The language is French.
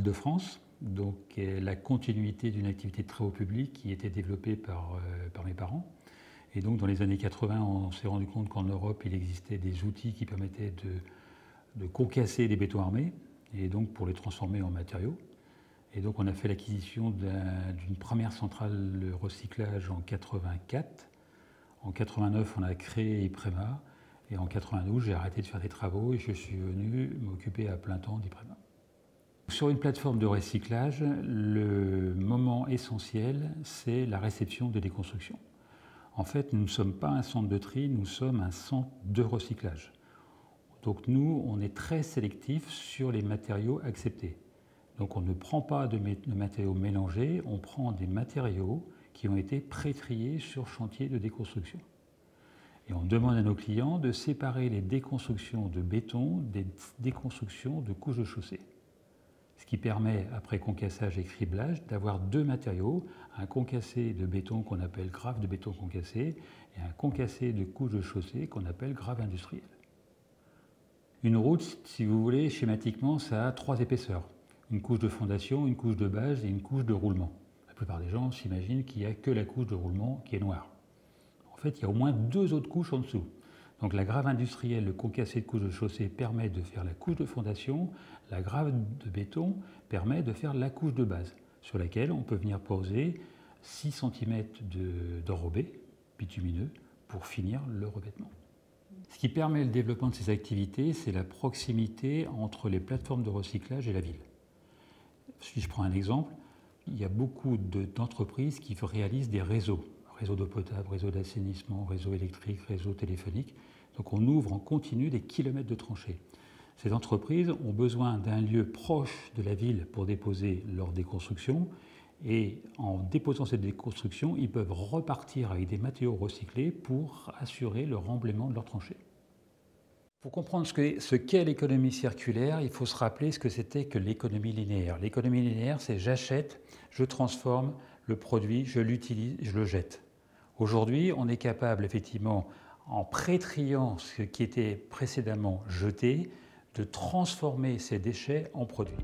d'Île-de-France, donc la continuité d'une activité de travaux publics qui était développée par mes parents. Et donc dans les années 80, on s'est rendu compte qu'en Europe, il existait des outils qui permettaient de concasser des bétons armés, et donc pour les transformer en matériaux. Et donc on a fait l'acquisition d'une première centrale de recyclage en 84. En 89, on a créé IPREMA. Et en 92, j'ai arrêté de faire des travaux et je suis venu m'occuper à plein temps d'IPREMA. Sur une plateforme de recyclage, le moment essentiel, c'est la réception de déconstruction. En fait, nous ne sommes pas un centre de tri, nous sommes un centre de recyclage. Donc nous, on est très sélectif sur les matériaux acceptés. Donc on ne prend pas de matériaux mélangés, on prend des matériaux qui ont été pré-triés sur chantier de déconstruction. Et on demande à nos clients de séparer les déconstructions de béton des déconstructions de couches de chaussée. Ce qui permet, après concassage et criblage, d'avoir deux matériaux, un concassé de béton qu'on appelle grave de béton concassé et un concassé de couches de chaussée qu'on appelle grave industriel. Une route, si vous voulez, schématiquement, ça a trois épaisseurs. Une couche de fondation, une couche de base et une couche de roulement. La plupart des gens s'imaginent qu'il n'y a que la couche de roulement qui est noire. En fait, il y a au moins deux autres couches en dessous. Donc la grave industrielle, le concassé de couche de chaussée, permet de faire la couche de fondation. La grave de béton permet de faire la couche de base, sur laquelle on peut venir poser 6 cm d'enrobé bitumineux pour finir le revêtement. Ce qui permet le développement de ces activités, c'est la proximité entre les plateformes de recyclage et la ville. Si je prends un exemple, il y a beaucoup d'entreprises qui réalisent des réseaux. Réseau d'eau potable, réseau d'assainissement, réseau électrique, réseau téléphonique. Donc on ouvre en continu des kilomètres de tranchées. Ces entreprises ont besoin d'un lieu proche de la ville pour déposer leur déconstruction. Et en déposant cette déconstruction, ils peuvent repartir avec des matériaux recyclés pour assurer le remblaiement de leurs tranchées. Pour comprendre ce qu'est l'économie circulaire, il faut se rappeler ce que c'était que l'économie linéaire. L'économie linéaire, c'est j'achète, je transforme le produit, je l'utilise, je le jette. Aujourd'hui, on est capable, effectivement, en pré-triant ce qui était précédemment jeté, de transformer ces déchets en produits.